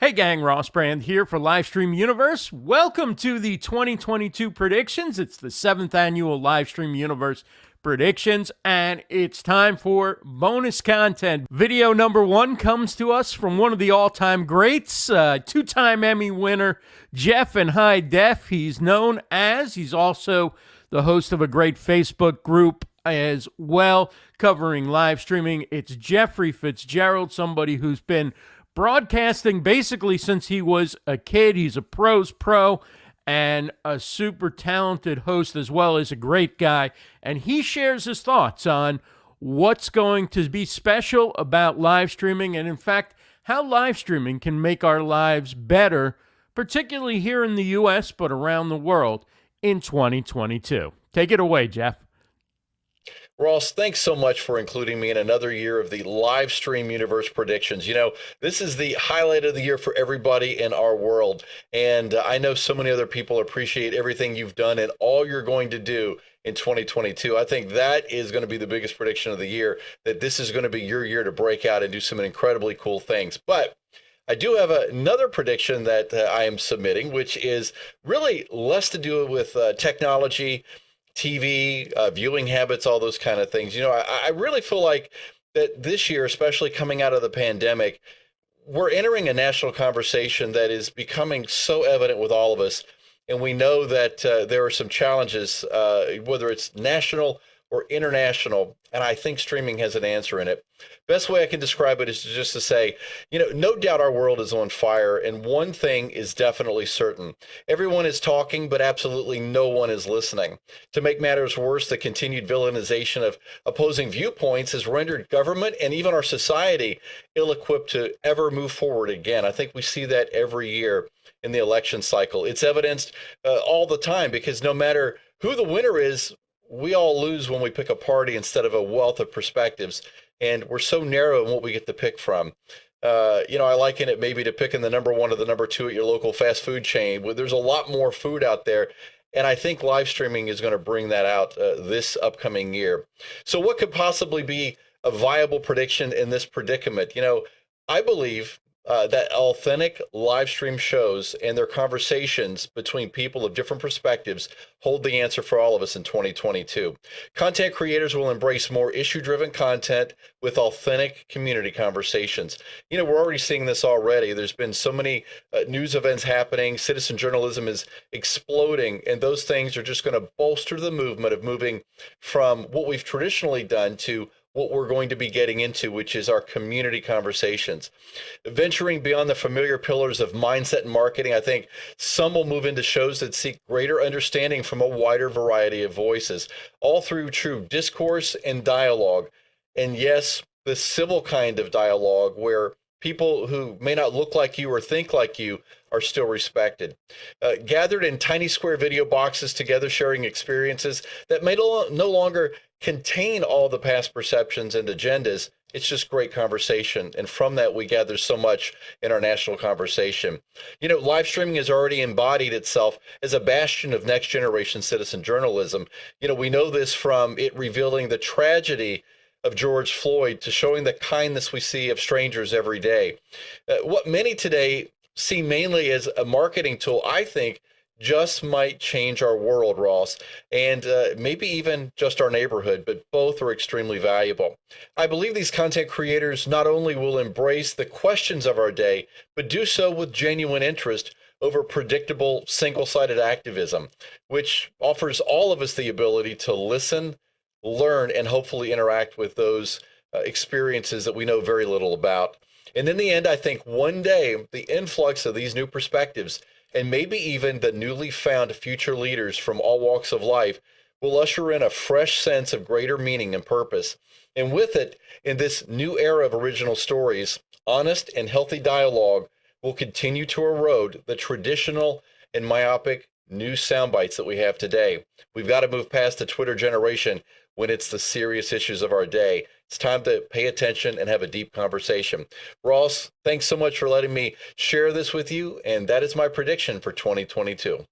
Hey gang, Ross Brand here for Livestream Universe. Welcome to the 2022 predictions. It's the 7th annual Livestream Universe Predictions, and it's time for bonus content. Video number 1 comes to us from one of the all-time greats, two-time Emmy winner Jeff and High Def. He's also the host of a great Facebook group as well, covering live streaming. It's Jeffrey Fitzgerald, somebody who's been broadcasting basically since he was a kid. He's a pro's pro and a super talented host as well as a great guy. And he shares his thoughts on what's going to be special about live streaming and, in fact, how live streaming can make our lives better, particularly here in the U.S., but around the world in 2022. Take it away, Jeff. Ross, thanks so much for including me in another year of the Livestream Universe Predictions. You know, this is the highlight of the year for everybody in our world. And I know so many other people appreciate everything you've done and all you're going to do in 2022. I think that is going to be the biggest prediction of the year, that this is going to be your year to break out and do some incredibly cool things. But I do have another prediction that I am submitting, which is really less to do with technology, TV, viewing habits, all those kind of things. You know, I really feel like that this year, especially coming out of the pandemic, we're entering a national conversation that is becoming so evident with all of us. And we know that there are some challenges, whether it's national or international, and I think streaming has an answer in it. Best way I can describe it is just to say, you know, no doubt our world is on fire, and one thing is definitely certain. Everyone is talking, but absolutely no one is listening. To make matters worse, the continued villainization of opposing viewpoints has rendered government and even our society ill-equipped to ever move forward again. I think we see that every year in the election cycle. It's evidenced all the time, because no matter who the winner is, we all lose when we pick a party instead of a wealth of perspectives. And we're so narrow in what we get to pick from. You know, I liken it maybe to picking the number 1 or the number 2 at your local fast food chain. There's a lot more food out there. And I think live streaming is going to bring that out this upcoming year. So what could possibly be a viable prediction in this predicament? You know, I believe that authentic live stream shows and their conversations between people of different perspectives hold the answer for all of us in 2022. Content creators will embrace more issue-driven content with authentic community conversations. You know, we're already seeing this already. There's been so many news events happening. Citizen journalism is exploding, and those things are just going to bolster the movement of moving from what we've traditionally done to what we're going to be getting into, which is our community conversations. Venturing beyond the familiar pillars of mindset and marketing, I think some will move into shows that seek greater understanding from a wider variety of voices, all through true discourse and dialogue. And yes, the civil kind of dialogue where people who may not look like you or think like you are still respected. Gathered in tiny square video boxes together, sharing experiences that may no longer contain all the past perceptions and agendas. It's just great conversation. And from that, we gather so much in our national conversation. You know, live streaming has already embodied itself as a bastion of next generation citizen journalism. You know, we know this from it revealing the tragedy of George Floyd to showing the kindness we see of strangers every day. What many today see mainly as a marketing tool, I think, just might change our world, Ross, and maybe even just our neighborhood, but both are extremely valuable. I believe these content creators not only will embrace the questions of our day, but do so with genuine interest over predictable single-sided activism, which offers all of us the ability to listen, learn, and hopefully interact with those experiences that we know very little about. And in the end, I think one day the influx of these new perspectives, and maybe even the newly found future leaders from all walks of life, will usher in a fresh sense of greater meaning and purpose. And with it, in this new era of original stories, honest and healthy dialogue will continue to erode the traditional and myopic news sound bites that we have today. We've got to move past the Twitter generation when it's the serious issues of our day. It's time to pay attention and have a deep conversation. Ross, thanks so much for letting me share this with you, and that is my prediction for 2022.